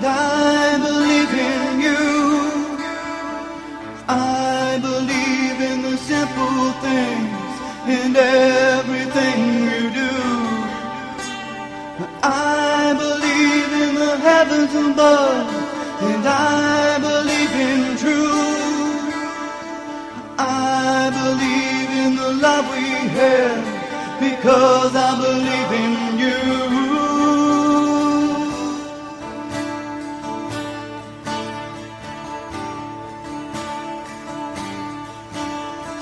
I believe in you. I believe in the simple things in everything you do. I believe in the heavens above, and I believe in truth. I believe in the love we have, because I believe in you.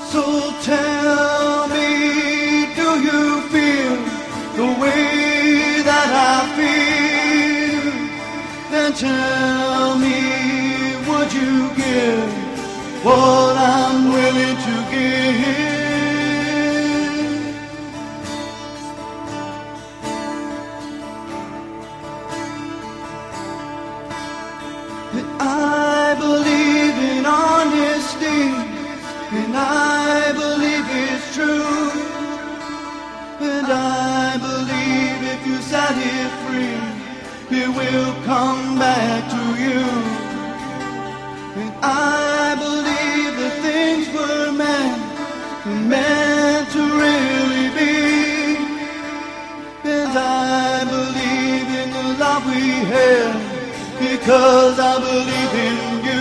So tell me, do you feel the way that I feel? Then tell me, would you give what I'm willing to give? I believe in honesty, and I believe it's true. And I believe if you set it free, it will come back to you. And I believe that things were meant to really be. And I believe in the love we have, because I believe in you.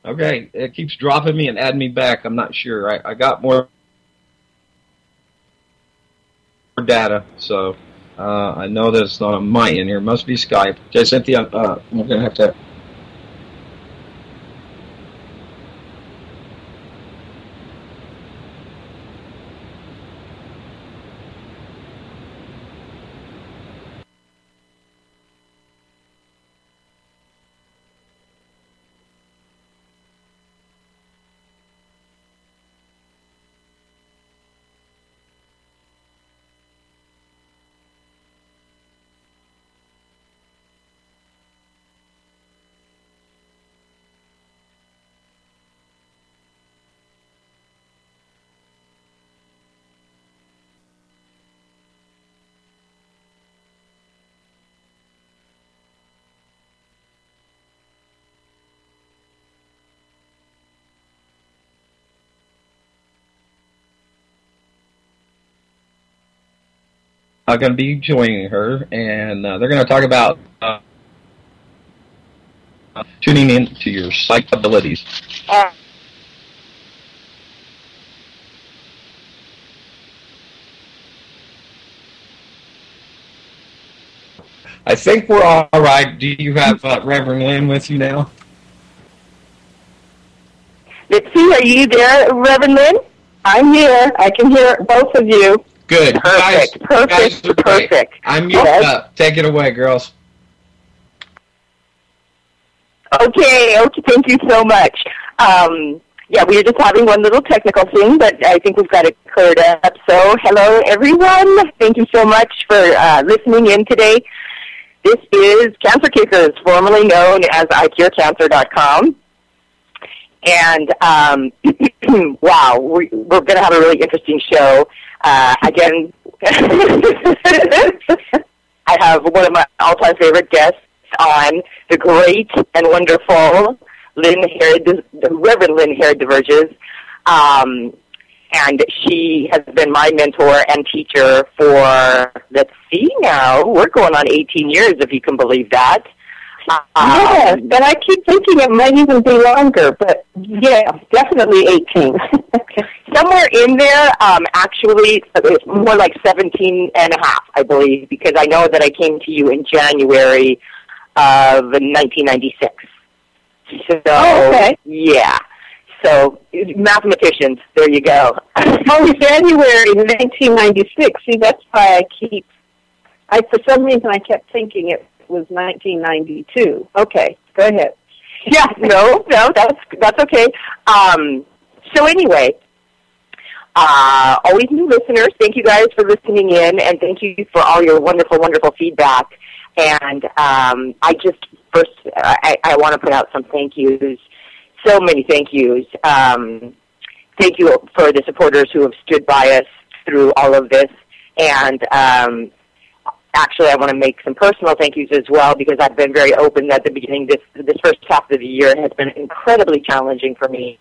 Okay, it keeps dropping me and adding me back. I'm not sure. I got more data, so I know that it's not on my end here. It must be Skype. Okay, Cynthia, we're going to have to... going to be joining her, and they're going to talk about tuning in to your psych abilities. I think we're all right. Do you have Reverend Lynn with you now? Let's see, are you there, Reverend Lynn? I'm here. I can hear both of you. Good. Perfect, perfect. I'm muted up. Take it away, girls. Okay, thank you so much. Yeah, we were just having one little technical thing, but I think we've got it cleared up. So, hello, everyone. Thank you so much for listening in today. This is Cancer Kickers, formerly known as iCureCancer.com. And, wow, we're going to have a really interesting show. Again, I have one of my all-time favorite guests on, the great and wonderful Reverend Lynn Herod-DeVerges. And she has been my mentor and teacher for, let's see now, we're going on 18 years, if you can believe that. Yes, and I keep thinking it might even be longer, but yeah, definitely 18. Somewhere in there, actually, it's more like 17 and a half, I believe, because I know that I came to you in January of 1996. So, okay. Yeah. So, mathematicians, there you go. Oh, January 1996. See, that's why for some reason I kept thinking it was 1992. Okay, go ahead. Yeah, no, that's okay. So anyway, always new listeners, thank you guys for listening in, and thank you for all your wonderful, wonderful feedback. And I want to put out some thank yous, so many thank yous. Thank you for the supporters who have stood by us through all of this. And actually, I want to make some personal thank yous as well, because I've been very open at the beginning. This first half of the year has been incredibly challenging for me.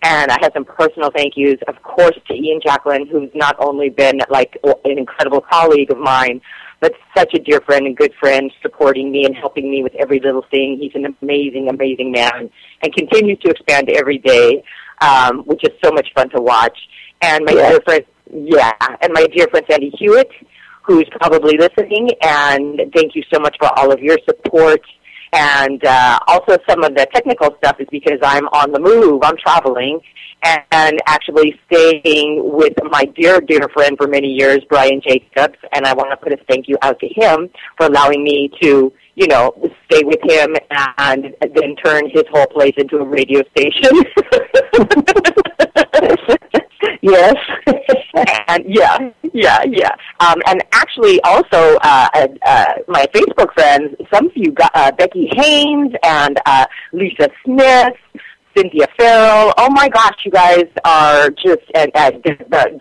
And I have some personal thank yous, of course, to Ian Jacqueline, who's not only been like an incredible colleague of mine, but such a dear friend and good friend, supporting me and helping me with every little thing. He's an amazing, amazing man and continues to expand every day, which is so much fun to watch. And my dear friend, and my dear friend Sandy Hewitt, who's probably listening, and thank you so much for all of your support. And also some of the technical stuff is because I'm on the move. I'm traveling and actually staying with my dear, dear friend for many years, Brian Jacobs, and I want to put a thank you out to him for allowing me to, stay with him and then turn his whole place into a radio station. Yes. And and actually also my Facebook friends, some of you got Becky Haynes and Lisa Smith, Cynthia Farrell. Oh my gosh, you guys are just, and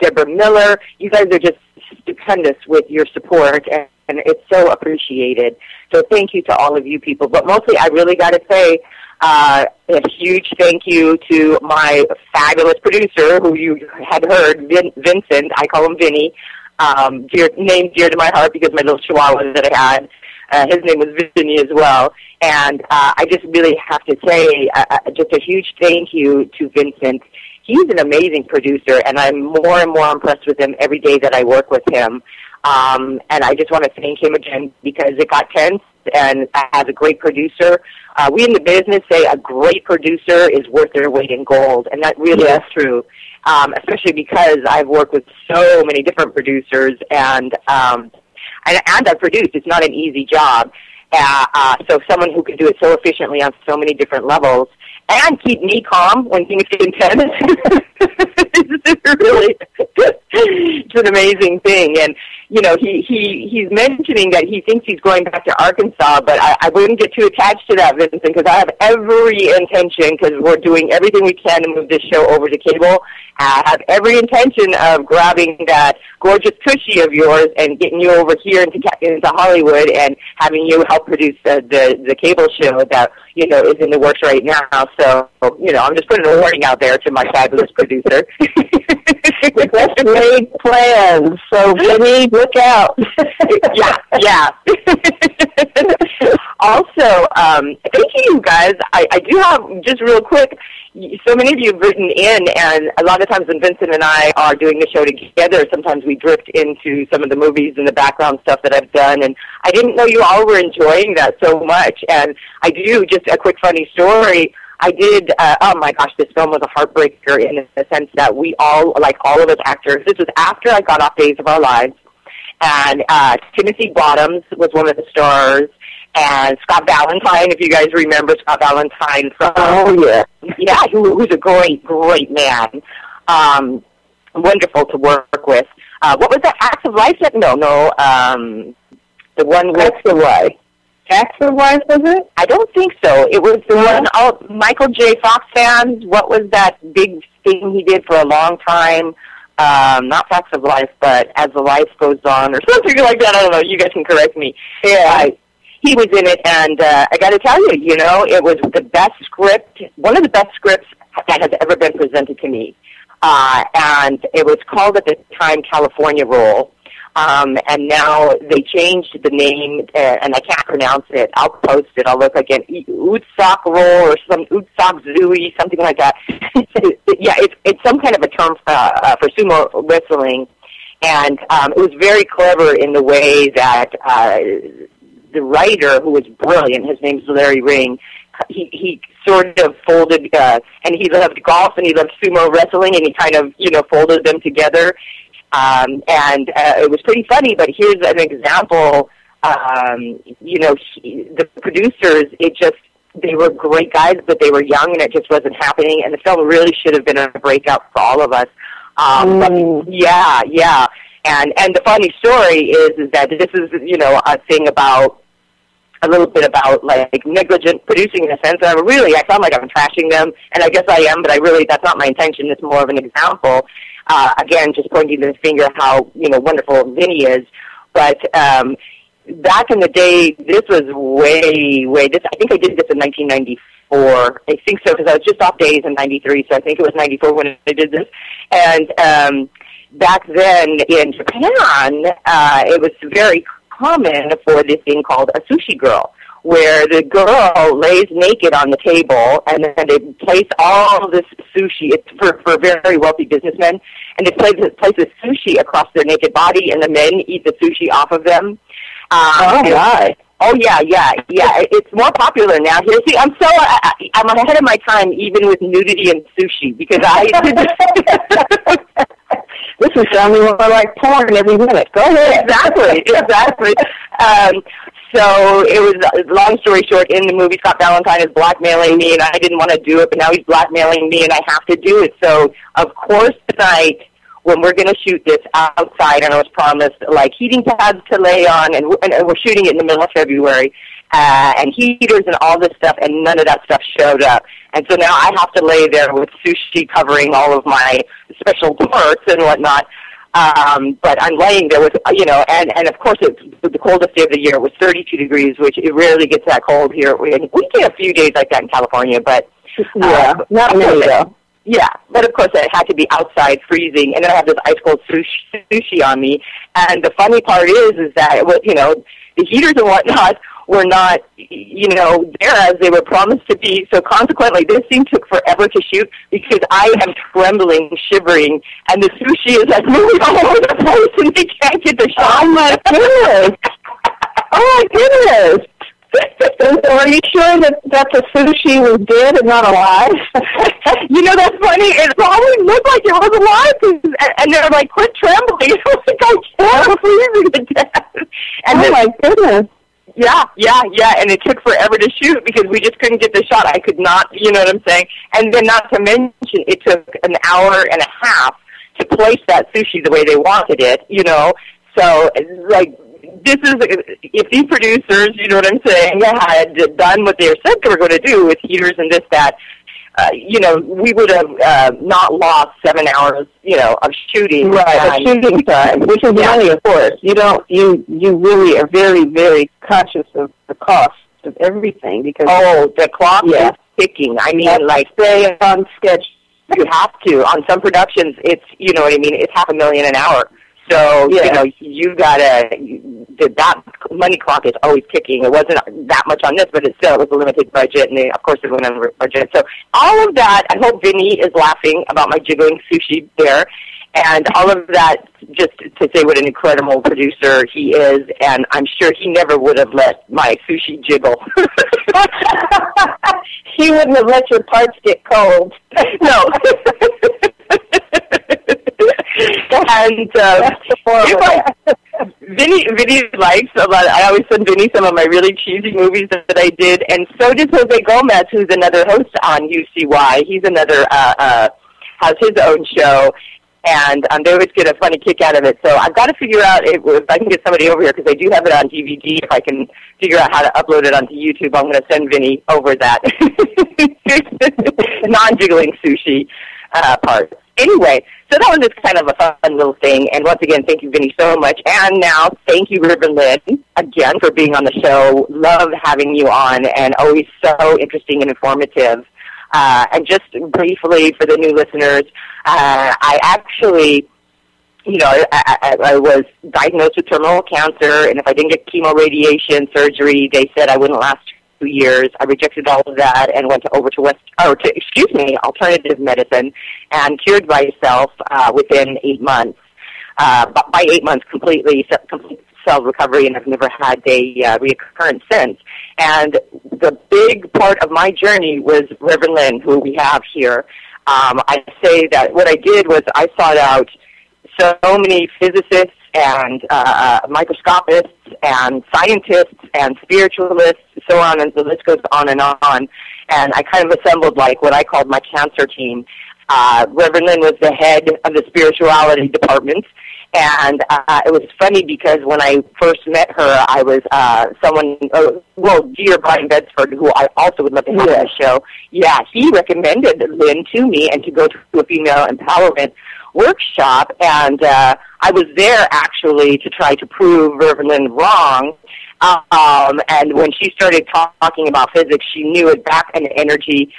Deborah Miller, you guys are just stupendous with your support, and it's so appreciated. So thank you to all of you people. But mostly I really got to say a huge thank you to my fabulous producer, who you had heard, Vincent. I call him Vinny. Name dear to my heart because my little chihuahua that I had, his name was Vinny as well. And I just really have to say just a huge thank you to Vincent. He's an amazing producer, and I'm more and more impressed with him every day that I work with him. And I just want to thank him again because it got tense, and as a great producer, we in the business say a great producer is worth their weight in gold, and that really is true, especially because I've worked with so many different producers, and I've produced. It's not an easy job. So someone who can do it so efficiently on so many different levels and keep me calm when things get intense. It's an amazing thing. And, he's mentioning that he thinks he's going back to Arkansas, but I wouldn't get too attached to that, Vincent, because I have every intention, because we're doing everything we can to move this show over to cable. I have every intention of grabbing that gorgeous cushy of yours and getting you over here into Hollywood and having you help produce the cable show that, is in the works right now. So, I'm just putting a warning out there to my fabulous producer. Let's make plans. So, Vinny, look out. Yeah. Also, thank you guys. I do have, just real quick, so many of you have written in, and a lot of times when Vincent and I are doing the show together, sometimes we drift into some of the movies and the background stuff that I've done, and I didn't know you all were enjoying that so much. And I do, just a quick funny story, I did, oh my gosh, this film was a heartbreaker in the sense that we all, like all of us actors, this was after I got off Days of Our Lives, and Timothy Bottoms was one of the stars, and Scott Valentine, if you guys remember Scott Valentine from... Oh, yeah. Yeah, who's a great, great man. Wonderful to work with. What was that, Acts of Life? No, the one with... Acts of Life. Acts of Life, was it? I don't think so. It was the one, Michael J. Fox fans. What was that big thing he did for a long time? Not Facts of Life, but As the Life Goes On, or something like that. I don't know. You guys can correct me. Yeah. He was in it, and I got to tell you, it was the best script, one of the best scripts that has ever been presented to me. And it was called at the time California Roll. And now they changed the name, and I can't pronounce it. I'll post it. I'll look again. Utsak roll or some Utsak zui, something like that. Yeah, it's some kind of a term for sumo wrestling. And it was very clever in the way that the writer, who was brilliant, his name's Larry Ring, he sort of folded, and he loved golf and he loved sumo wrestling, and he kind of, folded them together. And it was pretty funny, but here's an example. The producers, they were great guys, but they were young, and it just wasn't happening, and the film really should have been a breakout for all of us. But yeah. And the funny story is that this is, a thing about, a little bit about, like, negligent producing in a sense. I sound like I'm trashing them, and I guess I am, but that's not my intention. It's more of an example. Again, just pointing the finger how, wonderful Vinny is. But back in the day, this was way, I think I did this in 1994. I think so, because I was just off days in 93, so I think it was 94 when I did this. And back then in Japan, it was very common for this thing called a sushi girl, where the girl lays naked on the table, and then they place all this sushi. It's for very wealthy businessmen, and they place this sushi across their naked body, and the men eat the sushi off of them. Oh yeah. It's more popular now. Here, see, I'm ahead of my time, even with nudity and sushi, because I did this. This is sounding more like porn every minute. Go ahead. Exactly. So it was, long story short, in the movie, Scott Valentine is blackmailing me, and I didn't want to do it, but now he's blackmailing me, and I have to do it. So, of course, tonight, when we're going to shoot this outside, and I was promised, like, heating pads to lay on, and we're shooting it in the middle of February, and heaters and all this stuff, and none of that stuff showed up. And so now I have to lay there with sushi covering all of my special parts and whatnot. But I'm laying there with, and of course it's the coldest day of the year. It was 32 degrees, which it rarely gets that cold here. We get a few days like that in California, but not many though. Yeah, but of course it had to be outside freezing, and then I have this ice cold sushi on me. And the funny part is that the heaters and whatnot were not, there as they were promised to be. So consequently, this scene took forever to shoot because I am trembling, shivering, and the sushi is like moving all over the place, and they can't get the shot. Oh my goodness! So are you sure that the sushi was dead and not alive? That's funny. It probably looked like it was alive, and they're like, quit trembling. I was like, I can't believe it to death. And my goodness. Yeah, and it took forever to shoot because we just couldn't get the shot. I could not, you know what I'm saying? And then not to mention, it took an hour and a half to place that sushi the way they wanted it, So, like, this is, if these producers, you know what I'm saying, had done what they said they were going to do with heaters and this, that, we would have not lost 7 hours, of shooting. Right, of shooting time, which is money, of course. You really are very, very conscious of the cost of everything because... Oh, the clock is ticking. I mean, like, stay on sketch. You have to. On some productions, it's, it's $500,000 an hour. So, you gotta, that money clock is always ticking. It wasn't that much on this, but it was a limited budget, and of course it went under budget. So all of that, I hope Vinny is laughing about my jiggling sushi there, and all of that just to say what an incredible producer he is, and I'm sure he never would have let my sushi jiggle. He wouldn't have let your parts get cold. No. And Vinny likes a lot. I always send Vinny some of my really cheesy movies that I did, and so did Jose Gomez, who's another host on UCY. He's another has his own show, and they always get a funny kick out of it. So I've got to figure out if I can get somebody over here because I do have it on DVD. If I can figure out how to upload it onto YouTube, I'm going to send Vinny over that non-jiggling sushi part. Anyway, so that was just kind of a fun little thing. And once again, thank you, Vinny, so much. And now, thank you, River Lynn, again, for being on the show. Love having you on, and always so interesting and informative. And just briefly, for the new listeners, I actually I was diagnosed with terminal cancer, and if I didn't get chemo, radiation, surgery, they said I wouldn't last 2 years. I rejected all of that and went alternative medicine, and cured myself within 8 months. By 8 months, complete cell recovery, and I've never had a reoccurrence since. And the big part of my journey was Reverend Lynn, who we have here. I say that what I did was I sought out so many physicists and microscopists and scientists and spiritualists, so on, and the list goes on. And I kind of assembled like what I called my cancer team. Reverend Lynn was the head of the spirituality department. And it was funny because when I first met her, I was dear Brian Bedsford, who I also would love to have on the show. Yeah, he recommended Lynn to me and to go to a female empowerment workshop. And I was there actually to try to prove Reverend Lynn wrong. And when she started talking about physics, she knew it back and energy.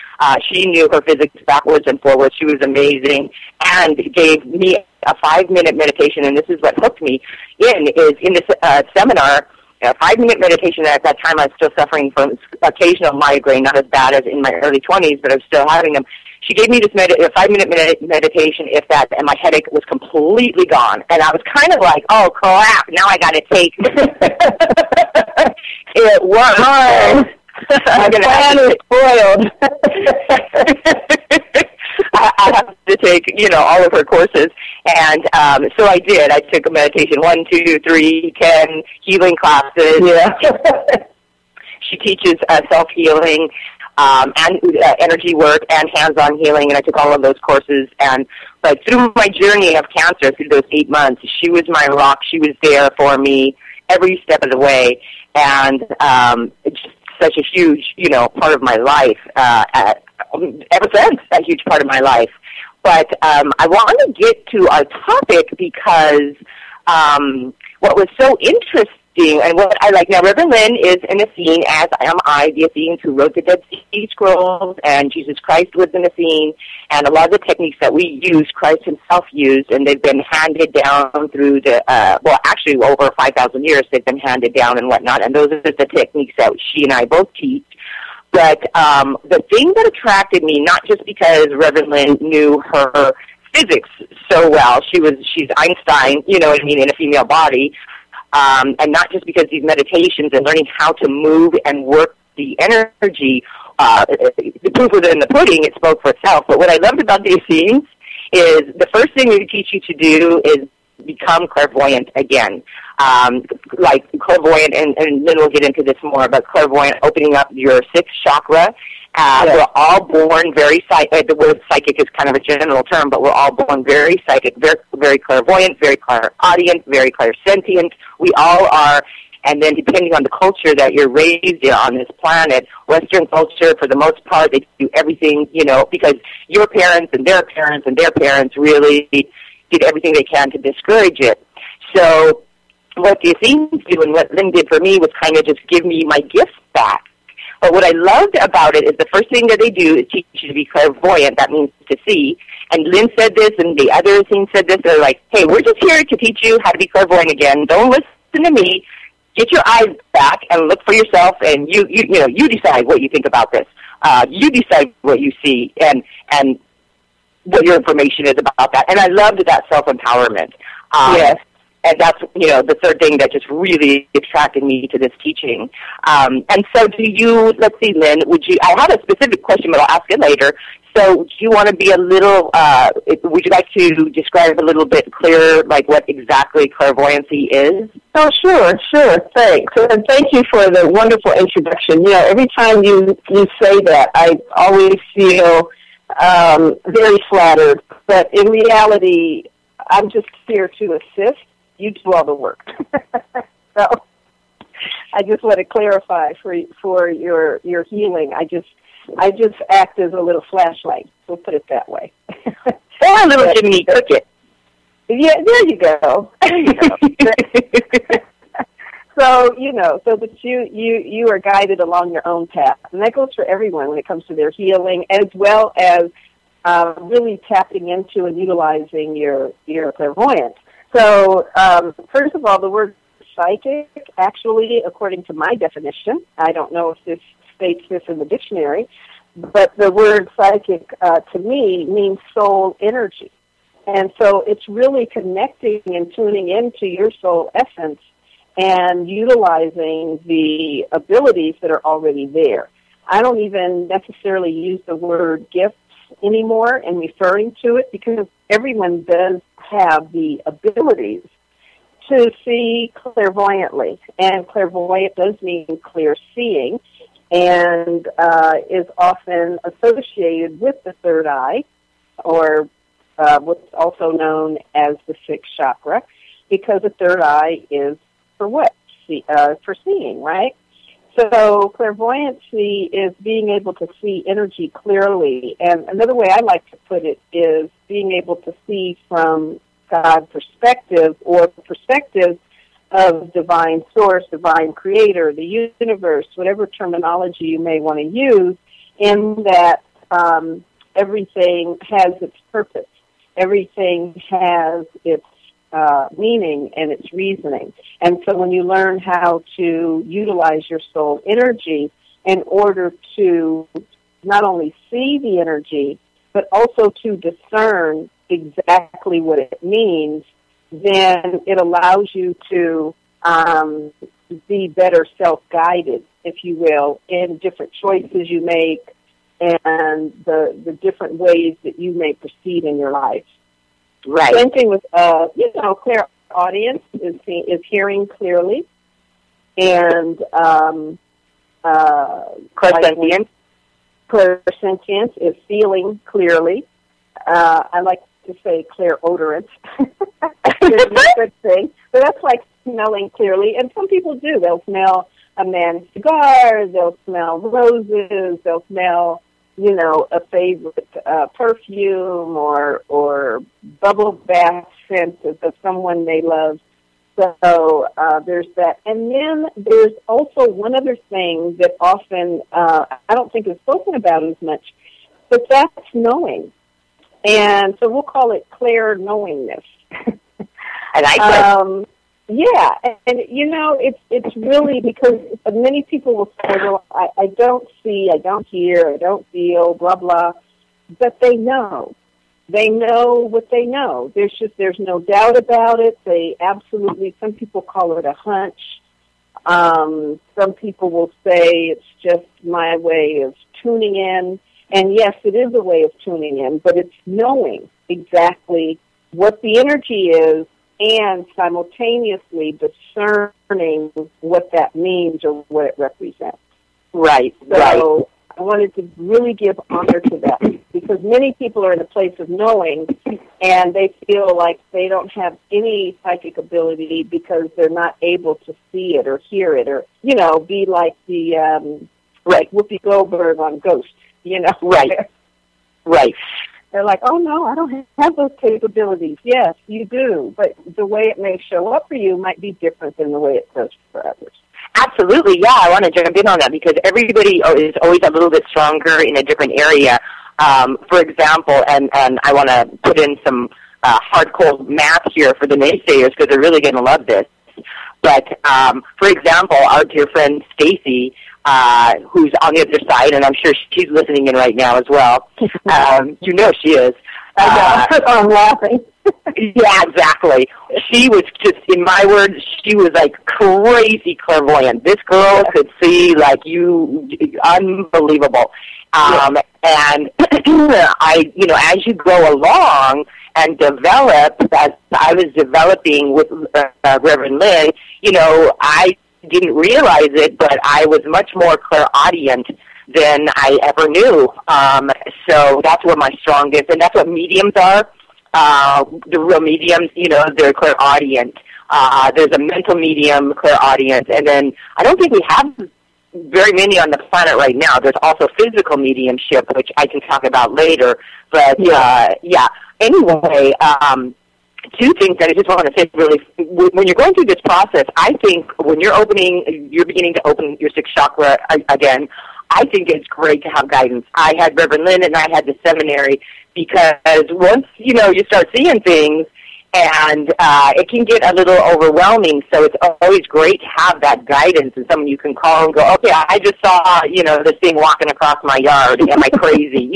She knew her physics backwards and forwards. She was amazing, and gave me a 5-minute meditation. And this is what hooked me in this seminar. A 5-minute meditation. At that time, I was still suffering from occasional migraine, not as bad as in my early 20s, but I was still having them. She gave me this 5-minute meditation, if that, and my headache was completely gone. And I was kind of like, oh, crap, now I got to take it worked. My plan is spoiled. I have to take, all of her courses. And so I did. I took a meditation, 1, 2, 3, 10 healing classes. Yeah. She teaches self-healing. And energy work and hands-on healing, and I took all of those courses. But through my journey of cancer, through those 8 months, she was my rock. She was there for me every step of the way, and it's just such a huge, part of my life. Ever since, a huge part of my life. But I want to get to our topic because what was so interesting. And what I like now, Reverend Lynn is an Essene, as am I, the Essenes who wrote the Dead Sea Scrolls, and Jesus Christ was an Essene, and a lot of the techniques that we use, Christ himself used, and they've been handed down through the, actually over 5,000 years they've been handed down and whatnot, and those are the techniques that she and I both teach. But the thing that attracted me, not just because Reverend Lynn knew her physics so well, she's Einstein, in a female body, and not just because these meditations and learning how to move and work the energy, the proof was in the pudding, it spoke for itself. But what I loved about the Essenes is the first thing they teach you to do is become clairvoyant again. Like clairvoyant, and then we'll get into this more, but clairvoyant, opening up your 6th chakra. We're all born very psychic. The word psychic is kind of a general term, but we're all born very psychic, very, very clairvoyant, very clairaudient, very clairsentient. We all are. And then depending on the culture that you're raised in on this planet, Western culture, for the most part, they do everything, because your parents and their parents and their parents really did everything they can to discourage it. So what the Essenes do and what Lynn did for me was kind of just give me my gifts back. But what I loved about it is the first thing that they do is teach you to be clairvoyant. That means to see. And Lynn said this, and the other Essenes said this. They're like, hey, we're just here to teach you how to be clairvoyant again. Don't listen to me. Get your eyes back and look for yourself, and you decide what you think about this. You decide what you see and what your information is about that. And I loved that self-empowerment. Yes. And that's, the third thing that just really attracted me to this teaching. And so let's see, Lynn, I have a specific question, but I'll ask it later. So do you want to be a little, would you like to describe a little bit clearer, like what exactly clairvoyancy is? Oh, sure, thanks. And thank you for the wonderful introduction. Every time you say that, I always feel very flattered. But in reality, I'm just here to assist. You do all the work. So I just want to clarify for your healing. I just act as a little flashlight. We'll put it that way. Or a little Jiminy Cricket. Yeah, there you go. So that you are guided along your own path, and that goes for everyone when it comes to their healing, as well as really tapping into and utilizing your clairvoyance. So, first of all, the word psychic, actually, according to my definition, I don't know if this states this in the dictionary, but the word psychic to me means soul energy. And so it's really connecting and tuning into your soul essence and utilizing the abilities that are already there. I don't even necessarily use the word gifts anymore in referring to it because everyone does have the abilities to see clairvoyantly. And clairvoyant does mean clear seeing and is often associated with the third eye, or what's also known as the sixth chakra, because the third eye is for what? For seeing, right? So clairvoyancy is being able to see energy clearly. And another way I like to put it is being able to see from God's perspective, or perspective of divine source, divine creator, the universe, whatever terminology you may want to use, in that everything has its purpose. Everything has its meaning and its reasoning. And so when you learn how to utilize your soul energy in order to not only see the energy, but also to discern exactly what it means, then it allows you to be better self-guided, if you will, in different choices you make and the different ways that you may proceed in your life. Right. Same thing with, clairaudience is hearing clearly, and clairsentience. Clairsentience is feeling clearly. I like to say clairaudient. It's a good thing, but that's like smelling clearly, and some people do. They'll smell a man's cigar, they'll smell roses, they'll smell, a favorite perfume or bubble bath scent of someone they love. So there's that. And then there's also one other thing that often I don't think is spoken about as much, but that's knowing. And so we'll call it clair knowingness. I like that. Yeah, and it's really because many people will say, well, I don't see, I don't hear, I don't feel, blah, blah, but they know. They know what they know. There's no doubt about it. They absolutely, some people call it a hunch. Some people will say it's just my way of tuning in. And yes, it is a way of tuning in, but it's knowing exactly what the energy is and simultaneously discerning what that means or what it represents. Right, so right. I wanted to really give honor to that because many people are in a place of knowing and they feel like they don't have any psychic ability because they're not able to see it or hear it or, be like the Whoopi Goldberg on Ghost, Right, right. They're like, oh, no, I don't have those capabilities. Yes, you do, but the way it may show up for you might be different than the way it does for others. Absolutely, yeah. I want to jump in on that because everybody is always a little bit stronger in a different area. For example, and I want to put in some hardcore math here for the naysayers because they're really going to love this. But, for example, our dear friend Stacy, who's on the other side, and I'm sure she's listening in right now as well. She is. I know. I'm laughing. Yeah, exactly. She was just, in my words, she was like crazy clairvoyant. This girl could see like you, unbelievable. And as you go along and develop, as I was developing with Reverend Lynn, I didn't realize it, but I was much more clairaudient than I ever knew. So that's where my strongest, and that's what mediums are. The real mediums, they're clairaudient. There's a mental medium, clairaudient, and then I don't think we have very many on the planet right now. There's also physical mediumship, which I can talk about later. But, anyway, two things that I just want to say really. When you're going through this process, I think when you're beginning to open your sixth chakra again, I think it's great to have guidance. I had Reverend Lynn and I had the seminary because once, you start seeing things And it can get a little overwhelming, so it's always great to have that guidance and someone you can call and go, okay, I just saw, this thing walking across my yard. Am I crazy?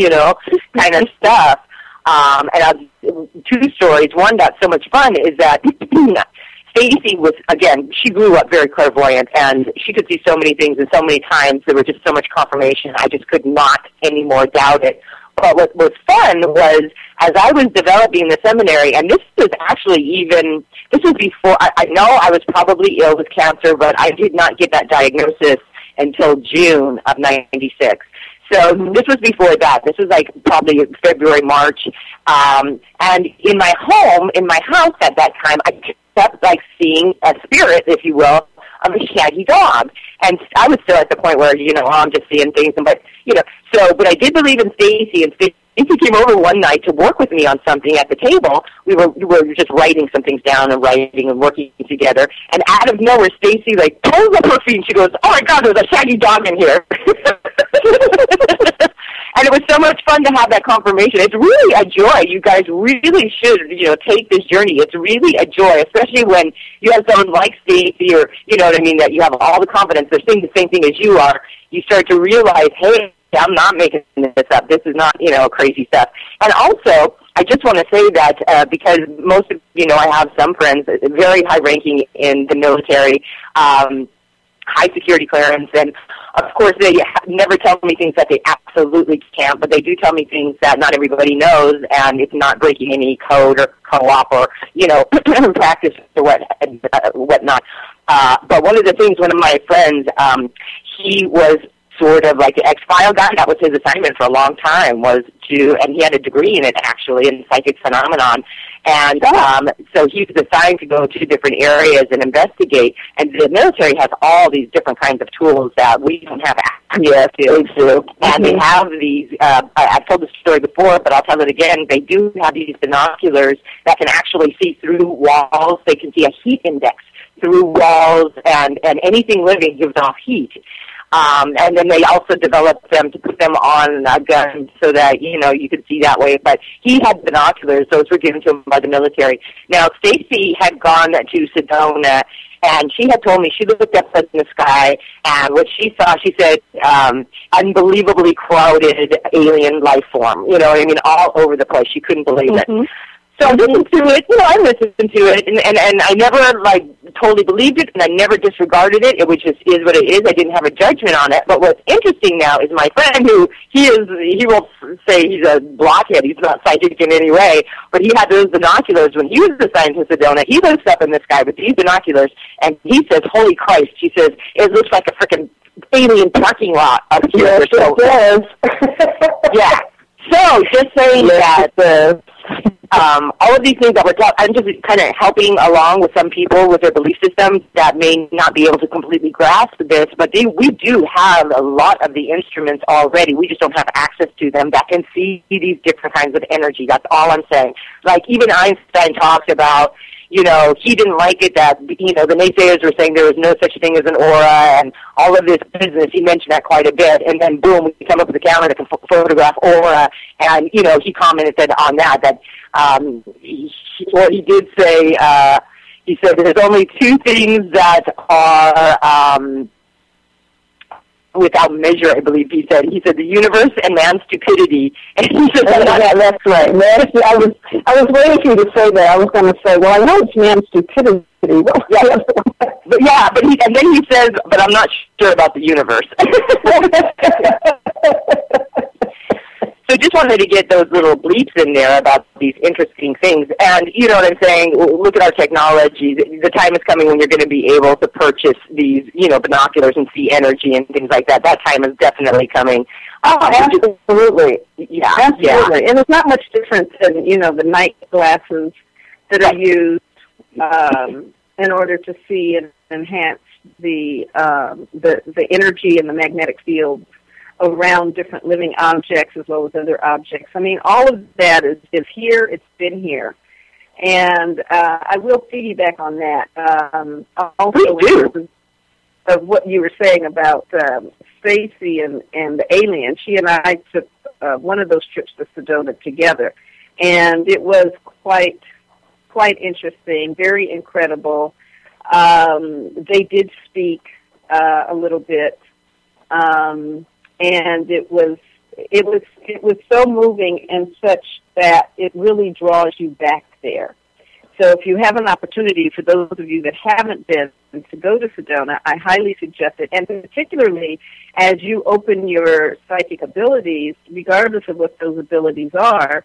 Kind of stuff. And two stories. One that's so much fun is that Stacy was, again, she grew up very clairvoyant, and she could see so many things, and so many times there was just so much confirmation. I just could not anymore doubt it. But what was fun was, as I was developing the seminary, and this was actually this was before, I know I was probably ill with cancer, but I did not get that diagnosis until June of 96. So this was before that. This was like probably February, March. And in my house at that time, I kept like seeing a spirit, if you will, of a shaggy dog. And I was still at the point where, I'm just seeing things. But I did believe in Stacy, and Stacy came over one night to work with me on something at the table. We were just writing some things down and writing and working together. And out of nowhere, Stacy pulls up her feet and she goes, "Oh my God, there's a shaggy dog in here." And it was so much fun to have that confirmation. It's really a joy. You guys really should, take this journey. It's really a joy, especially when you have someone like Stacy, or, that you have all the confidence. They're saying the same thing as you are. You start to realize, hey, I'm not making this up. This is not, crazy stuff. And also, I just want to say that because most of, I have some friends, very high-ranking in the military, high security clearance, and of course they never tell me things that they absolutely can't, but they do tell me things that not everybody knows, and it's not breaking any code or co-op or, practice or whatnot. But one of the things, one of my friends, he was sort of like the X-File guy. That was his assignment for a long time, and he had a degree in it, actually, in psychic phenomenon. And so he was assigned to go to different areas and investigate. And the military has all these different kinds of tools that we don't have access to. And they have these, I've told the story before, but I'll tell it again. They do have these binoculars that can actually see through walls. They can see a heat index through walls, and anything living gives off heat. And then they also developed them to put them on a gun so that, you could see that way. But he had binoculars. Those were given to him by the military. Now, Stacy had gone to Sedona, and she had told me she looked up in the sky, and what she saw, she said, unbelievably crowded alien life form. All over the place. She couldn't believe it. So I listened to it, I listened to it, and I never, totally believed it, and I never disregarded it. It was just is what it is. I didn't have a judgment on it. But what's interesting now is my friend, who he will say he's a blockhead. He's not psychic in any way, but he had those binoculars when he was assigned to Sedona. He looks up in the sky with these binoculars, and he says, "Holy Christ," he says, "it looks like a frickin' alien parking lot up here." Yes, it does. Yeah. So just saying that all of these things that we're talking, I'm just kind of helping along with some people with their belief systems that may not be able to completely grasp this, but we do have a lot of the instruments already. We just don't have access to them that can see these different kinds of energy. That's all I'm saying. Like even Einstein talked about, he didn't like it that, the naysayers were saying there was no such thing as an aura and all of this business. He mentioned that quite a bit. And then, boom, we come up with a camera that can photograph aura. And, he commented on that he did say, he said there's only two things that are without measure, I believe he said. He said the universe and man's stupidity. And he said, that's right. I was waiting for you to say that. I was going to say, well, I know it's man's stupidity. Yeah, and then he says, but I'm not sure about the universe. So just wanted to get those little bleeps in there about these interesting things. And you know what I'm saying? Look at our technology. The time is coming when you're going to be able to purchase these, binoculars and see energy and things like that. That time is definitely coming. Oh, absolutely. Yeah. Absolutely. Yeah. And it's not much different than, the night glasses that are used in order to see and enhance the energy and the magnetic field around different living objects as well as other objects. I mean, all of that is here. It's been here. And I will piggyback on that. Also, of what you were saying about Stacy and the alien. She and I took one of those trips to Sedona together. And it was quite quite interesting, very incredible. They did speak a little bit, and it was so moving and such that it really draws you back there. So if you have an opportunity, for those of you that haven't been, to go to Sedona, I highly suggest it. And particularly as you open your psychic abilities, regardless of what those abilities are,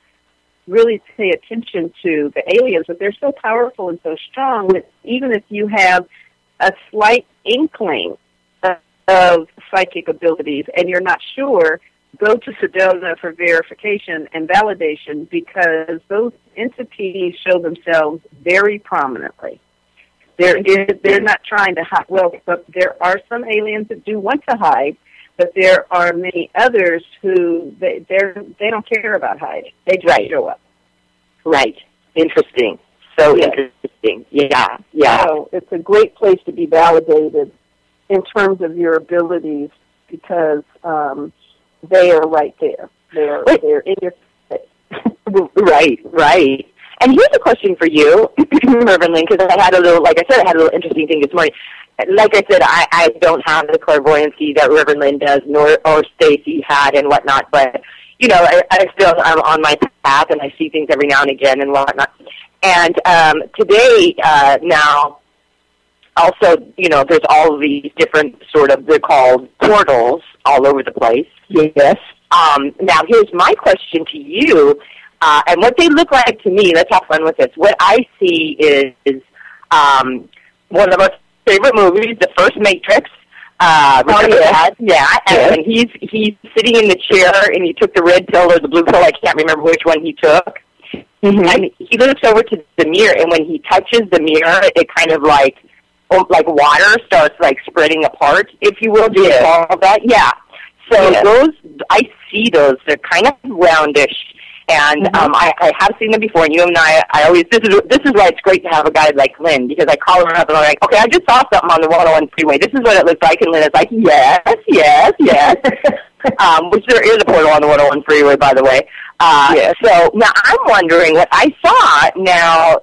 really pay attention to the aliens. But they're so powerful and so strong that even if you have a slight inkling of psychic abilities and you're not sure, go to Sedona for verification and validation, because those entities show themselves very prominently. They're not trying to hide. Well, but there are some aliens that do want to hide, but there are many others who they don't care about hiding. They just show up. Right. Interesting. So interesting. Yeah. So it's a great place to be validated in terms of your abilities, because they are right there. They're in your face. Right. And here's a question for you, Reverend Lynn, because I had a little interesting thing this morning. Like I said, I don't have the clairvoyancy that Reverend Lynn does, or Stacy had and whatnot, but, I'm on my path and I see things every now and again and whatnot. And today, now, also, there's all of these different they're called portals all over the place. Yes. Now, here's my question to you. And what they look like to me, let's have fun with this. What I see is one of our favorite movies, the first Matrix. And he's sitting in the chair, and he took the red pill or the blue pill. I can't remember which one he took. Mm-hmm. And he looks over to the mirror, and when he touches the mirror, it kind of like water starts spreading apart, if you will. Do you follow that? Yeah. So those, I see those. They're kind of roundish. And I have seen them before, and you and I always, this is why it's great to have a guy like Lynn, because I call her up and I'm like, okay, I just saw something on the 101 freeway. This is what it looks like. And Lynn is like, yes. Which there is a portal on the 101 freeway, by the way. So now I'm wondering what I saw. Now,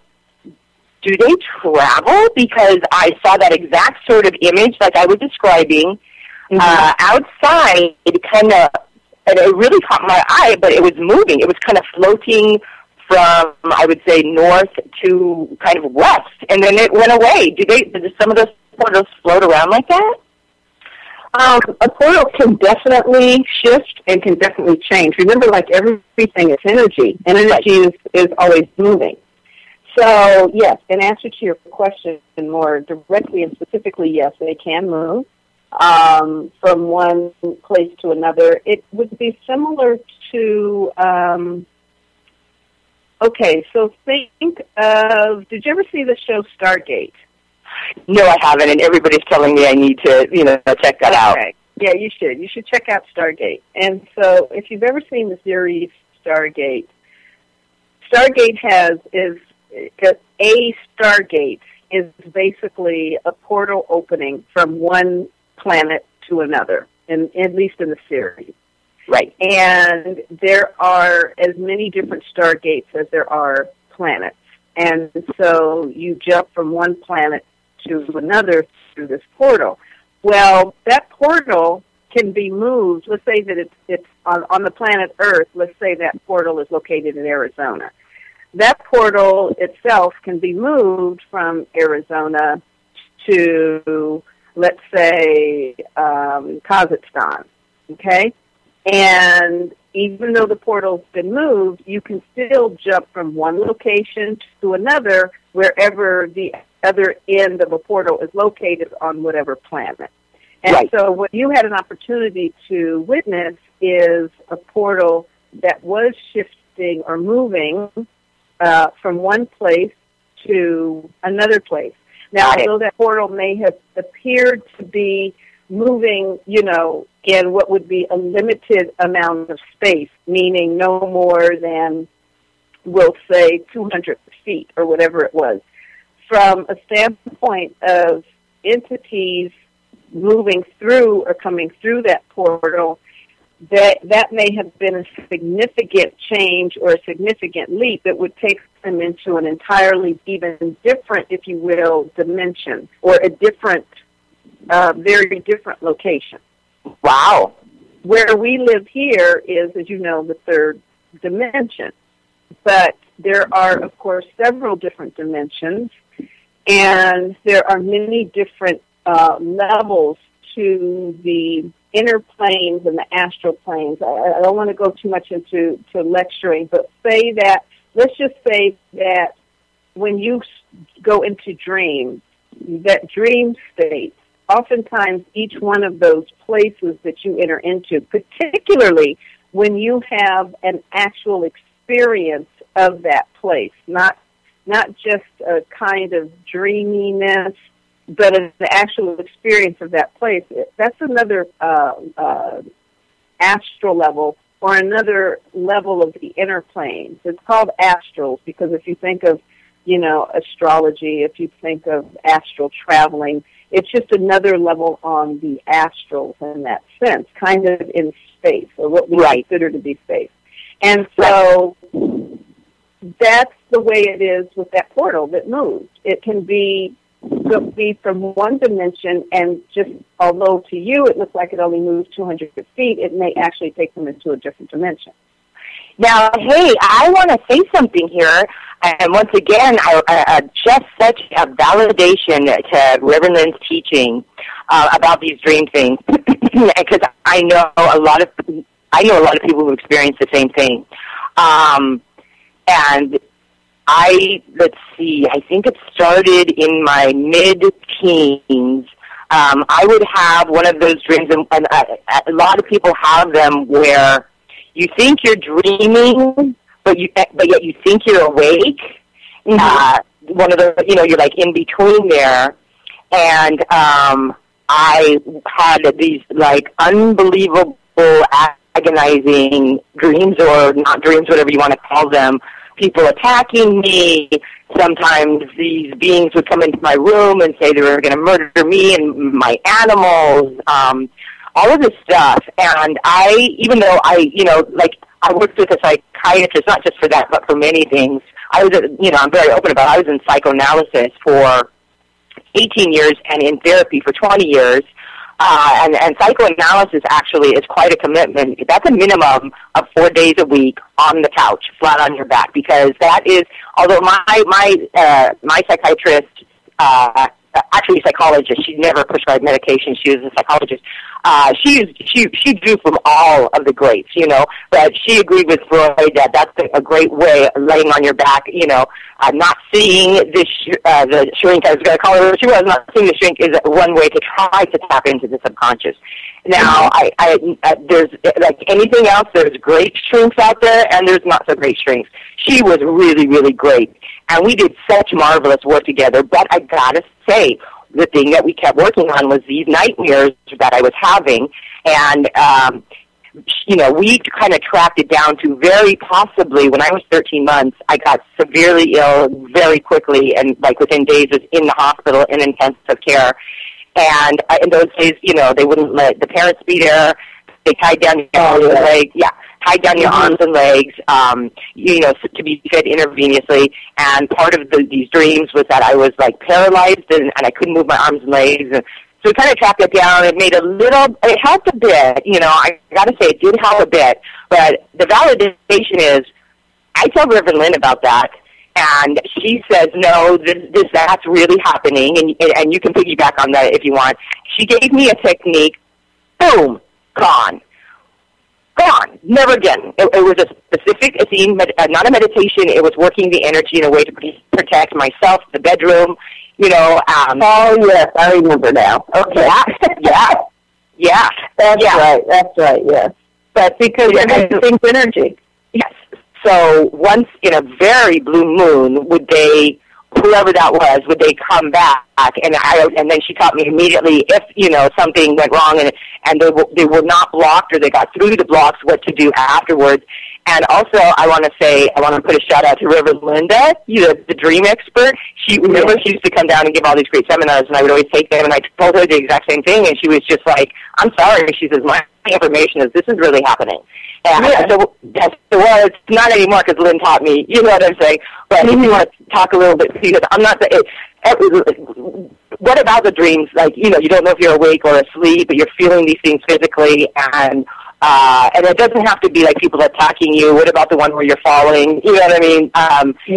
do they travel? Because I saw that exact sort of image like I was describing outside, kind of. And it really caught my eye, but it was moving. It was kind of floating from, I would say, north to kind of west, and then it went away. Did some of those portals float around like that? A portal can definitely shift and can definitely change. Remember, like everything is energy, and energy is always moving. So, yes, in answer to your question more directly and specifically, yes, they can move. From one place to another. It would be similar to, so think of, did you ever see the show Stargate? No, I haven't, and everybody's telling me I need to, check that out. Yeah, you should. You should check out Stargate. And so if you've ever seen the series Stargate is basically a portal opening from one planet to another, at least in the series. Right. And there are as many different stargates as there are planets. And so you jump from one planet to another through this portal. Well, that portal can be moved. Let's say that it's on the planet Earth. Let's say that portal is located in Arizona. That portal itself can be moved from Arizona to, let's say, Kazakhstan, okay? And even though the portal's been moved, you can still jump from one location to another wherever the other end of a portal is located on whatever planet. And so what you had an opportunity to witness is a portal that was shifting or moving from one place to another place. Now, although that portal may have appeared to be moving, in what would be a limited amount of space, meaning no more than, we'll say, 200 feet or whatever it was, from a standpoint of entities moving through or coming through that portal, that may have been a significant change or a significant leap that would take them into an entirely even different, if you will, dimension or a different, very different location. Wow. Where we live here is, as you know, the third dimension. But there are, of course, several different dimensions, and there are many different levels to the inner planes and the astral planes. I don't want to go too much into lecturing, but let's just say that when you go into dream, that dream state, oftentimes each one of those places that you enter into, particularly when you have an actual experience of that place, not just a kind of dreaminess, but an actual experience of that place. That's another astral level or another level of the inner planes. It's called astrals because if you think of, astrology, if you think of astral traveling, it's just another level on the astrals in that sense, kind of in space, or what we consider to be space. And so that's the way it is with that portal that moves. It can be from one dimension, and just although to you it looks like it only moves 200 feet, it may actually take them into a different dimension. Now, hey, I want to say something here, and once again, just such a validation to Reverend Lynn's teaching about these dream things, because I know a lot of people who experience the same thing, and let's see, I think it started in my mid-teens. I would have one of those dreams, and a lot of people have them where you think you're dreaming, but yet you think you're awake. Mm-hmm. One of the, you're like in between there. And I had these like unbelievable, agonizing dreams, or not dreams, whatever you want to call them. People attacking me. Sometimes these beings would come into my room and say they were going to murder me and my animals. All of this stuff. And even though I worked with a psychiatrist, not just for that, but for many things. I'm very open about it. I was in psychoanalysis for 18 years and in therapy for 20 years. And psychoanalysis actually is quite a commitment. That's a minimum of 4 days a week on the couch, flat on your back, because that is, although my psychiatrist, actually a psychologist, she never prescribed medication, she was a psychologist, she drew from all of the greats, but she agreed with Freud that that's a great way of laying on your back, not seeing the shrink, I was going to call her what she was, not seeing the shrink is one way to try to tap into the subconscious. Now, there's, like anything else, there's great shrinks out there, and there's not so great shrinks. She was really, really great, and we did such marvelous work together, but I gotta say, the thing that we kept working on was these nightmares that I was having, and, we kind of tracked it down to very possibly, when I was 13 months, I got severely ill very quickly, and like within days was in the hospital in intensive care. And in those days, they wouldn't let the parents be there. They tied down your arms and legs. Yeah, tied down your arms and legs, to be fed intravenously. And part of these dreams was that I was like paralyzed and I couldn't move my arms and legs. And so we kind of tracked it down. It helped a bit. I got to say it did help a bit. But the validation is, I tell Reverend Lynn about that. And she says, no, that's really happening, and you can piggyback on that if you want. She gave me a technique, boom, gone, never again. It was a specific theme, not a meditation. It was working the energy in a way to protect myself, the bedroom, Oh, yes, I remember now. Okay. Yeah. That's right, yes. But because it thing's energy. Yes. So once in a very blue moon, whoever that was, would they come back? And then she taught me immediately if, something went wrong and they were not blocked or they got through the blocks, what to do afterwards. And also, I want to put a shout out to Reverend Linda, the dream expert. She used to come down and give all these great seminars, and I would always take them, and I told her the exact same thing, and she was just like, I'm sorry. She says, my information is this is really happening. And well, it's not anymore because Lynn taught me, you know what I'm saying? But if you want to talk a little bit, because I'm not, what about the dreams? Like, you know, you don't know if you're awake or asleep, but you're feeling these things physically, and it doesn't have to be like people attacking you. What about the one where you're falling? You know what I mean?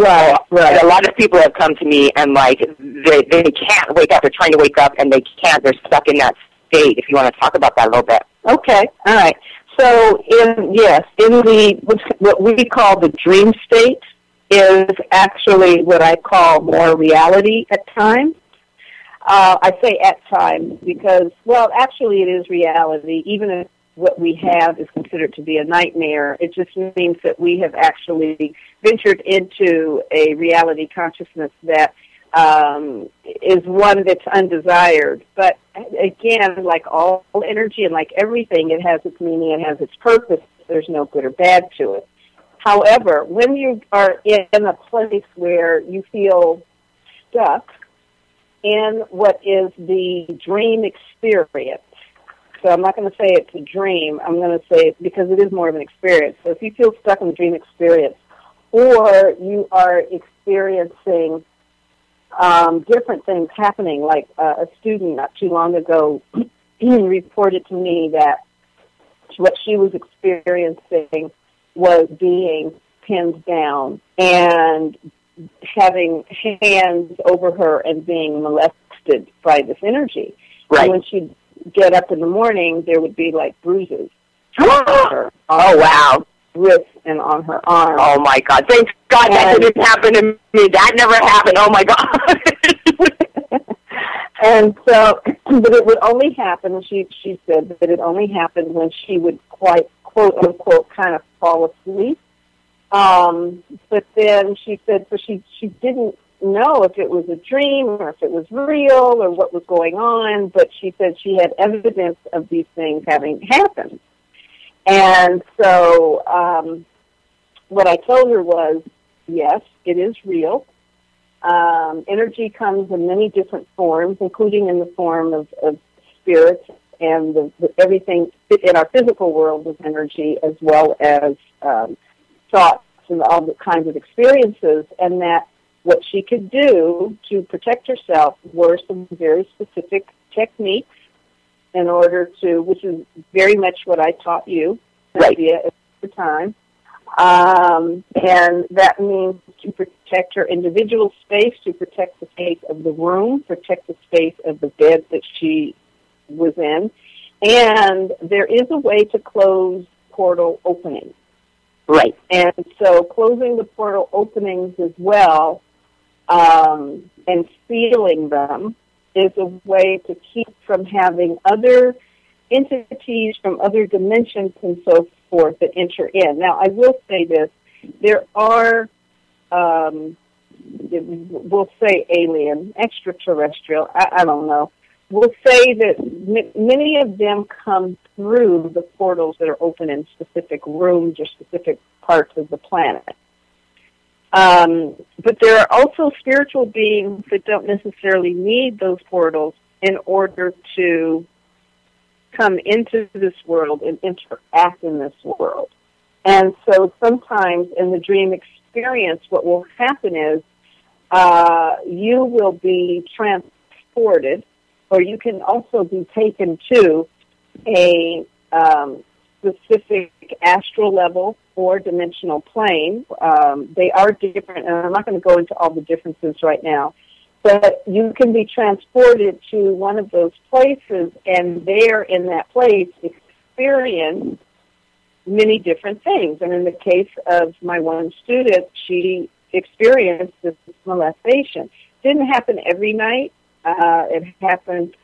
Right. A lot of people have come to me and like they can't wake up. They're trying to wake up and they can't. They're stuck in that state. If you want to talk about that a little bit. Okay. All right. So in what we call the dream state is actually what I call more reality at times. I say at times because, well, actually it is reality, even if what we have is considered to be a nightmare. It just means that we have actually ventured into a reality consciousness that is one that's undesired. But again, like all energy and like everything, it has its meaning, it has its purpose. There's no good or bad to it. However, when you are in a place where you feel stuck in what is the dream experience, so I'm not going to say it's a dream. I'm going to say it because it is more of an experience. So if you feel stuck in the dream experience, or you are experiencing different things happening, like a student not too long ago reported to me that what she was experiencing was being pinned down and having hands over her and being molested by this energy. Right. And when she'd get up in the morning, there would be like bruises on her. Oh, wow. Wrist and on her arm. Oh, my God. Thank God that didn't happen to me. That never happened. Oh, my God. And so, but it would only happen, she said, that it only happened when she would quite, quote, unquote, kind of fall asleep. But then she said, so she didn't know if it was a dream or if it was real or what was going on, but she said she had evidence of these things having happened. And so what I told her was, yes, it is real. Energy comes in many different forms, including in the form of spirits and everything in our physical world is energy, as well as thoughts and all the kinds of experiences, and that what she could do to protect herself were some very specific techniques in order to, which is very much what I taught you, Cynthia, at the time. And that means to protect her individual space, to protect the space of the room, protect the space of the bed that she was in. And there is a way to close portal openings. Right. And so closing the portal openings as well and sealing them is a way to keep from having other entities from other dimensions and so forth that enter in. Now, I will say this. There are, we'll say alien, extraterrestrial, I don't know. We'll say that many of them come through the portals that are open in specific rooms or specific parts of the planet. But there are also spiritual beings that don't necessarily need those portals in order to come into this world and interact in this world. And so sometimes in the dream experience, what will happen is you will be transported, or you can also be taken to a specific astral level or dimensional plane. They are different, and I'm not going to go into all the differences right now, but you can be transported to one of those places, and there in that place experience many different things. And in the case of my one student, she experienced this molestation. Didn't happen every night. It happened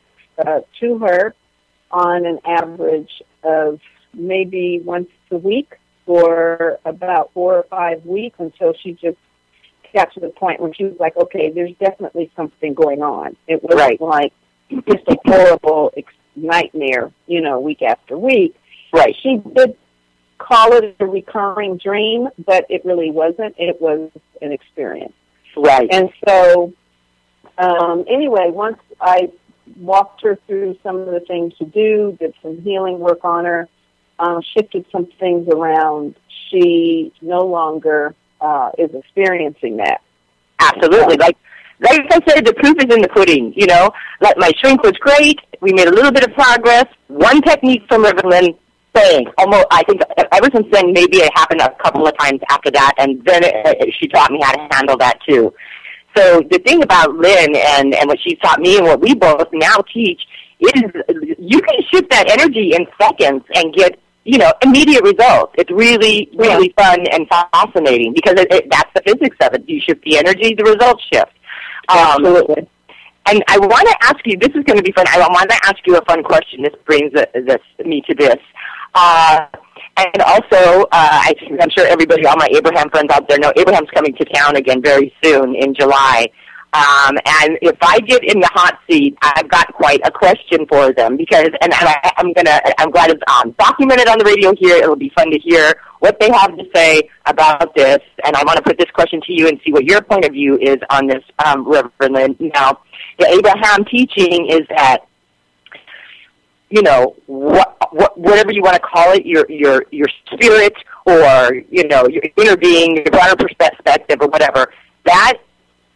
to her on an average of maybe once a week for about 4 or 5 weeks until she just got to the point where she was like, okay, there's definitely something going on. It wasn't like just a horrible nightmare, week after week. Right. She did call it a recurring dream, but it really wasn't. It was an experience. Right. And so, anyway, once I walked her through some of the things to do, did some healing work on her, shifted some things around, she no longer is experiencing that. Absolutely. Like I said, the proof is in the pudding, you know. Like my shrink was great. We made a little bit of progress. One technique from Riverland, bang. Almost, I think ever since then, maybe it happened a couple of times after that, and then she taught me how to handle that too. So the thing about Lynn and what she taught me and what we both now teach is you can shift that energy in seconds and get, you know, immediate results. It's really, really fun and fascinating because that's the physics of it. You shift the energy, the results shift. Absolutely. And I want to ask you, this is going to be fun, I want to ask you a fun question. This brings me to this. And also, I'm sure everybody, all my Abraham friends out there know Abraham's coming to town again very soon in July. And if I get in the hot seat, I've got quite a question for them because, I'm glad it's documented on the radio here. It'll be fun to hear what they have to say about this. And I want to put this question to you and see what your point of view is on this, Reverend. Now, the Abraham teaching is that, you know, whatever you want to call it, your spirit or, you know, your inner being, your broader perspective or whatever, that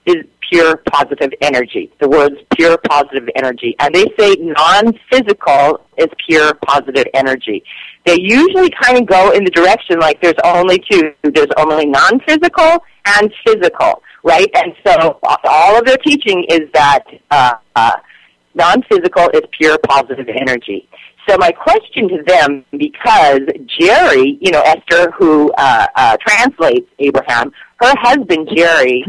is pure positive energy. The word's pure positive energy. And they say non-physical is pure positive energy. They usually kind of go in the direction like there's only two. There's only non-physical and physical, right? And so all of their teaching is that non-physical is pure positive energy. So my question to them, because Jerry, you know, Esther, who translates Abraham, her husband, Jerry,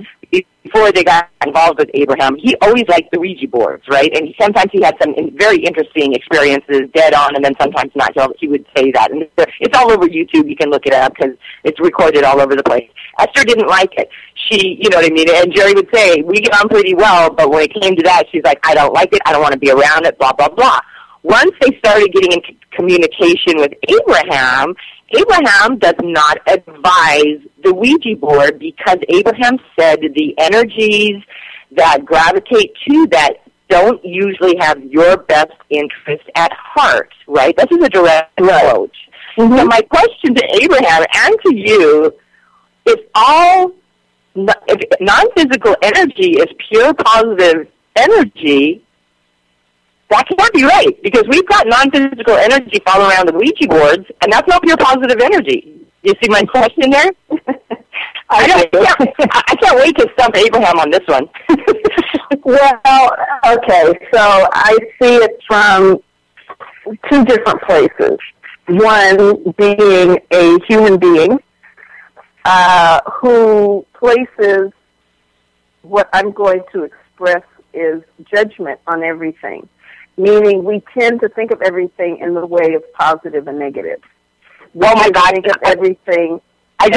before they got involved with Abraham, he always liked the Ouija boards, right? And sometimes he had some very interesting experiences, dead on, and then sometimes not. He would say that. And it's all over YouTube. You can look it up because it's recorded all over the place. Esther didn't like it. She, you know what I mean? And Jerry would say, we get on pretty well, but when it came to that, she's like, I don't like it. I don't want to be around it, blah, blah, blah. Once they started getting into communication with Abraham, Abraham does not advise the Ouija board because Abraham said the energies that gravitate to that don't usually have your best interest at heart, right? This is a direct approach. Mm-hmm. So my question to Abraham and to you, if non-physical energy is pure positive energy, that can't be right, because we've got non-physical energy following around the Ouija boards, and that's not pure positive energy. You see my question there? I can't wait to stump Abraham on this one. Well, okay, so I see it from two different places. One being a human being who places what I'm going to express is judgment on everything. Meaning we tend to think of everything in the way of positive and negative. Oh my God! Think of everything. I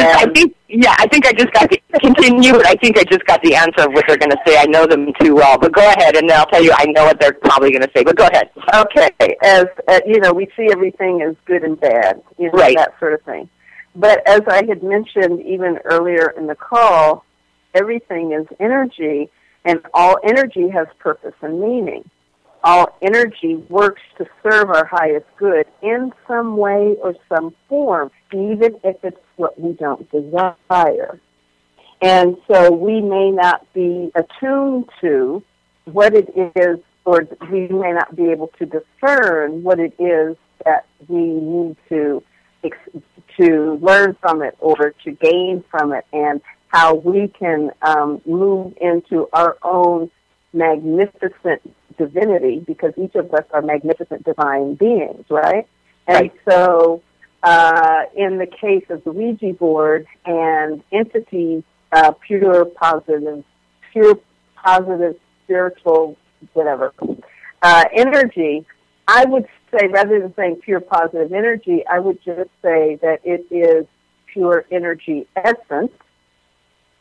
think I just got to continue, but I think I just got the answer of what they're going to say. I know them too well, but go ahead, and I'll tell you I know what they're probably going to say. But go ahead. Okay, as you know, we see everything as good and bad, you know, right. That sort of thing. But as I had mentioned even earlier in the call, everything is energy, and all energy has purpose and meaning. All energy works to serve our highest good in some way or some form, even if it's what we don't desire. And so we may not be attuned to what it is, or we may not be able to discern what it is that we need to learn from it or to gain from it, and how we can move into our own magnificent divinity, because each of us are magnificent divine beings, right? And right. So in the case of the Ouija board and entities, pure positive, spiritual, whatever, energy, I would say, rather than saying pure positive energy, I would just say that it is pure energy essence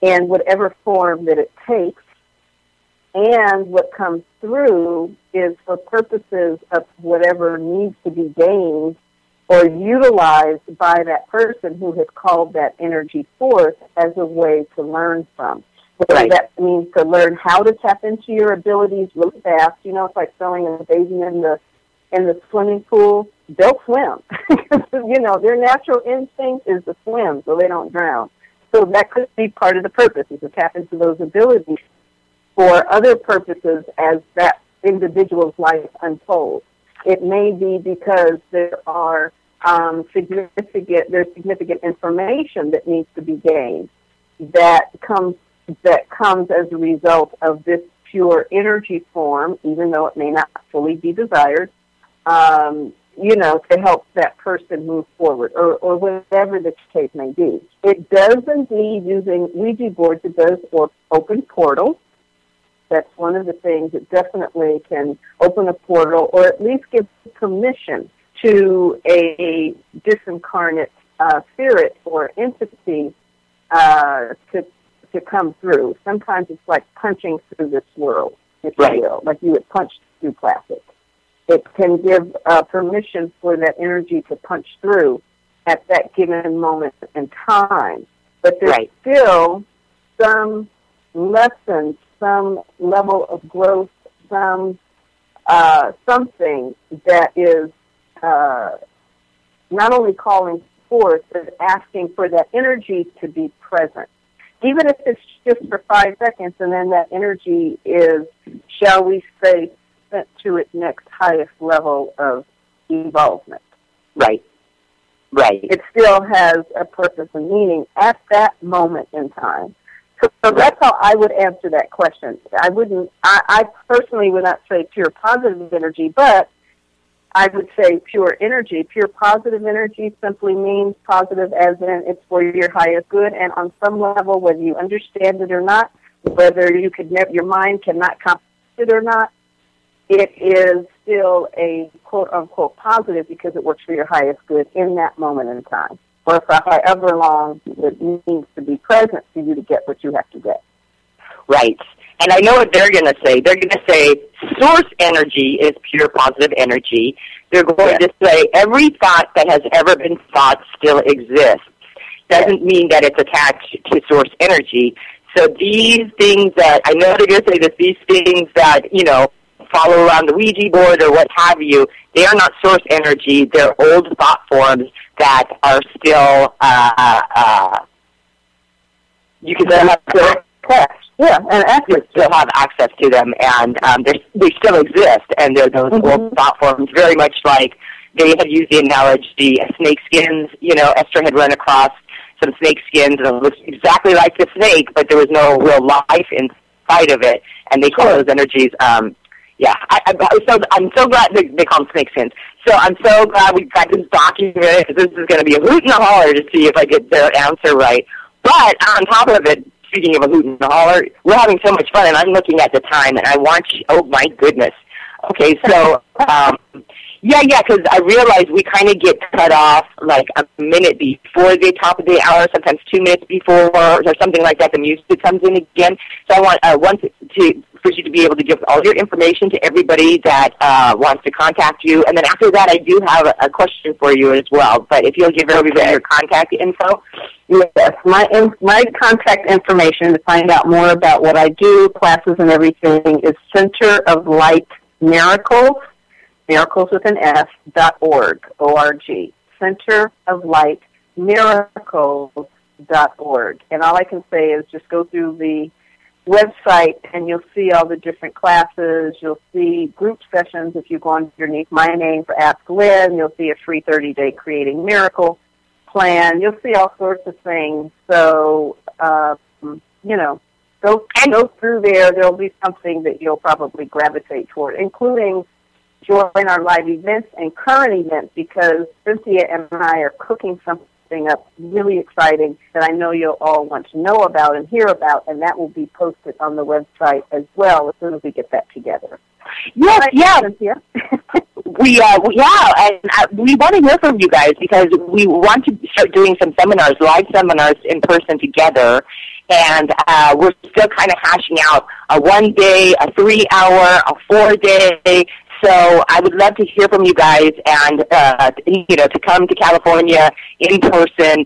in whatever form that it takes. And what comes through is for purposes of whatever needs to be gained or utilized by that person who has called that energy forth as a way to learn from. Whether right. that means to learn how to tap into your abilities really fast. You know, it's like throwing a baby in the swimming pool. they'll swim. You know, their natural instinct is to swim so they don't drown. So that could be part of the purpose, is to tap into those abilities for other purposes as that individual's life unfolds. It may be because there are significant information that needs to be gained that comes as a result of this pure energy form, even though it may not fully be desired, you know, to help that person move forward, or whatever the case may be. It does indeed, using Ouija boards, it does open portals. That's one of the things that definitely can open a portal, or at least give permission to a disincarnate spirit or entity to come through. Sometimes it's like punching through this world, if you will, like you would punch through plastic. It can give permission for that energy to punch through at that given moment in time. But there's still some lessons, some level of growth, some something that is not only calling forth, but asking for that energy to be present. Even if it's just for 5 seconds, and then that energy is, shall we say, sent to its next highest level of evolvement. Right. It still has a purpose and meaning at that moment in time. So that's how I would answer that question. I personally would not say pure positive energy, but I would say pure energy. Pure positive energy simply means positive as in it's for your highest good, and on some level, whether you understand it or not, whether you could your mind cannot comprehend it or not, it is still a quote-unquote positive because it works for your highest good in that moment in time, or for however long it needs to be present for you to get what you have to get. Right. And I know what they're going to say. They're going to say source energy is pure positive energy. They're going to say every thought that has ever been thought still exists. Doesn't mean that it's attached to source energy. So these things that, I know they're going to say that these things that, you know, follow around the Ouija board or what have you, they are not source energy. They're old thought forms that are still, you can still have and actually still have access to them, and they still exist, and they're those old thought forms, very much like they had used the analogy of snake skins. You know, Esther had run across some snake skins, and it looks exactly like the snake, but there was no real life inside of it, and they call those energies, I'm so glad they call them snake skins. So I'm so glad we got this documented, because this is going to be a hoot and a holler to see if I get the answer right. But on top of it, speaking of a hoot and a holler, we're having so much fun, and I'm looking at the time, and I want you, oh my goodness. Okay, so, because I realize we kind of get cut off like a minute before the top of the hour, sometimes 2 minutes before, or something like that. The music comes in again. So I want for you to be able to give all your information to everybody that wants to contact you. And then after that, I do have a question for you as well. But if you'll give everybody your contact info. Yes, my contact information to find out more about what I do, classes and everything, is Center of Light Miracles, miracles with an S, .org, O-R-G. Center of Light Miracles.org. And all I can say is just go through the website and you'll see all the different classes. You'll see group sessions. If you go underneath my name for Ask Lynn, you'll see a free 30-day Creating Miracle plan. You'll see all sorts of things. So, go through there. There'll be something that you'll probably gravitate toward, including join our live events and current events, because Cynthia and I are cooking something up really exciting that I know you'll all want to know about and hear about, and that will be posted on the website as well as soon as we get that together. Yes, yeah. Cynthia? We want to hear from you guys, because we want to start doing some seminars, live seminars in person together. And we're still kind of hashing out a 1 day, a 3 hour, a 4 day, So I would love to hear from you guys and, to come to California in person,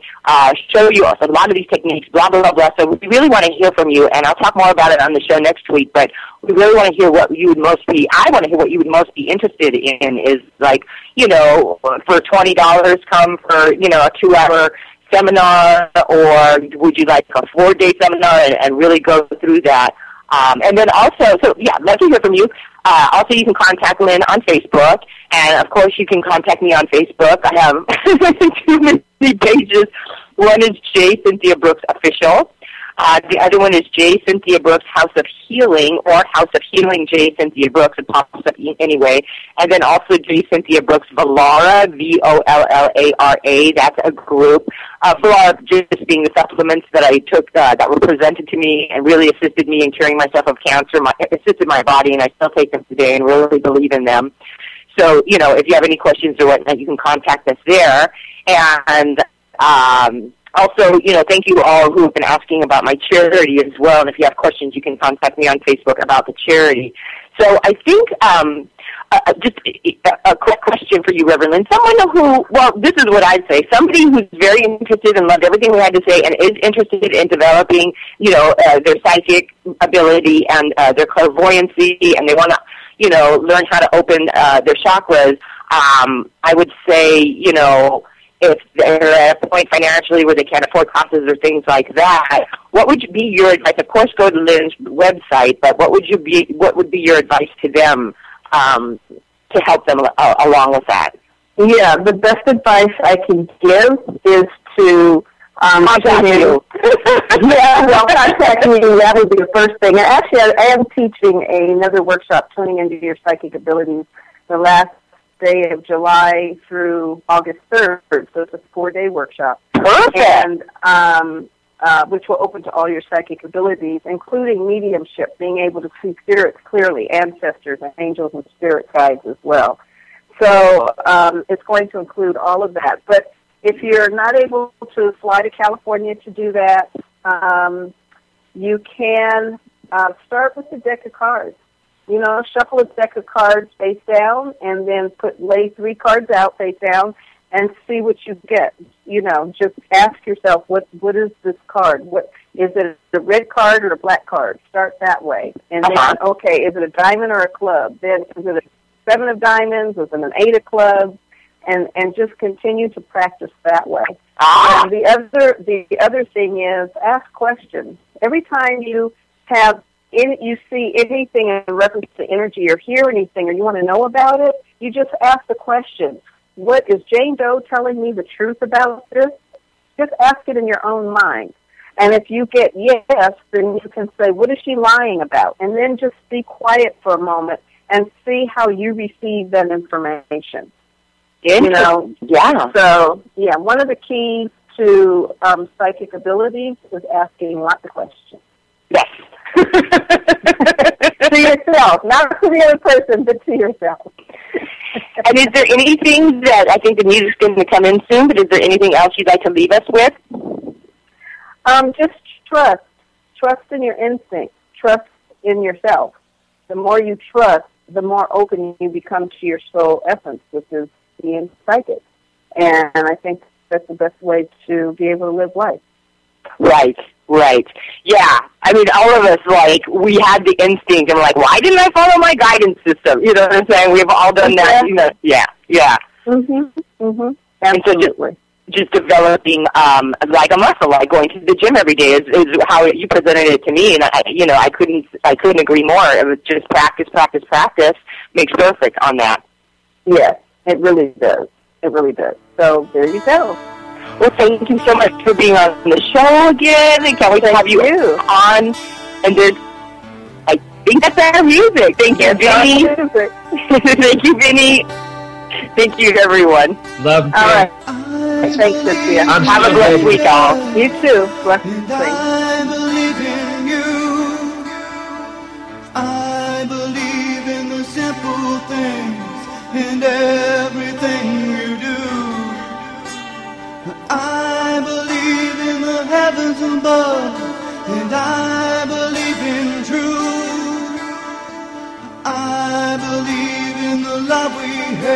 show you a lot of these techniques, blah, blah, blah, blah. So we really want to hear from you, and I'll talk more about it on the show next week, but we really want to hear what you would most be, I want to hear what you would most be interested in is like, for $20 come for, a 2-hour seminar, or would you like a 4-day seminar and really go through that? And then also, I'd love to hear from you. Also, you can contact Lynn on Facebook, and of course, you can contact me on Facebook. I have too many pages. One is J. Cynthia Brooks Official. The other one is J. Cynthia Brooks House of Healing, or House of Healing J. Cynthia Brooks. It pops up anyway. And then also J. Cynthia Brooks Vollara, Vollara. That's a group. Vollara just being the supplements that I took that were presented to me and really assisted me in curing myself of cancer, assisted my body, and I still take them today and really believe in them. So, if you have any questions or whatnot, you can contact us there. And also, thank you all who have been asking about my charity as well. And if you have questions, you can contact me on Facebook about the charity. So I think just a quick question for you, Reverend Lynn. Someone who, this is what I'd say, somebody who's very interested and loved everything we had to say and is interested in developing, their psychic ability and their clairvoyancy, and they want to, learn how to open their chakras. I would say, if they're at a point financially where they can't afford classes or things like that, what would be your advice? Of course, go to Lynn's website, but what would be your advice to them to help them along with that? Yeah, the best advice I can give is to contact you. Contact me. That would be the first thing. And actually, I am teaching another workshop, Tuning into Your Psychic Abilities, the last day of July through August 3rd, so it's a 4-day workshop. Perfect. And which will open to all your psychic abilities, including mediumship, being able to see spirits clearly, ancestors and angels and spirit guides as well. So it's going to include all of that. But if you're not able to fly to California to do that, you can start with the deck of cards. Shuffle a deck of cards face down, and then lay 3 cards out face down, and see what you get. Just ask yourself, what is this card? What is it? A red card or a black card? Start that way, and then okay, is it a diamond or a club? Then is it a 7 of diamonds? Is it an 8 of clubs? And just continue to practice that way. And the other thing is ask questions. Every time you see anything in reference to energy or hear anything or you want to know about it, you just ask the question, what is Jane Doe telling me the truth about this? Just ask it in your own mind. And if you get yes, then you can say, what is she lying about? And then just be quiet for a moment and see how you receive that information. Yeah. So, one of the keys to psychic abilities is asking lots of questions. Yes. To yourself, not to the other person, but to yourself. And is there anything that, I think the music's going to come in soon, but is there anything else you'd like to leave us with? Just trust. Trust in your instinct. Trust in yourself. The more you trust, the more open you become to your soul essence, which is being psychic. And I think that's the best way to be able to live life. Right. Yeah. I mean, all of us, we had the instinct, and why didn't I follow my guidance system? You know what I'm saying? We've all done that. Yeah. Mm-hmm. And so just developing, like a muscle, like going to the gym every day is how you presented it to me, and I couldn't agree more. It was just practice, makes perfect on that. Yes, it really does. It really does. So there you go. Well, thank you so much for being on the show again. I can't wait to have you on. And I think that's our music. Thank you, Vinny. Thank you, Vinny. Thank you, everyone. Love you. All right. Thanks, Cynthia. Have a blessed week, all. You too. Blessings. I believe in you. I believe in the simple things in everything you do. I believe in the heavens above, and I believe in truth. I believe in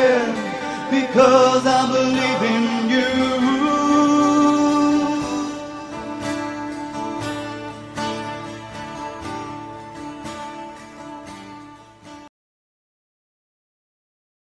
care, because I believe in you.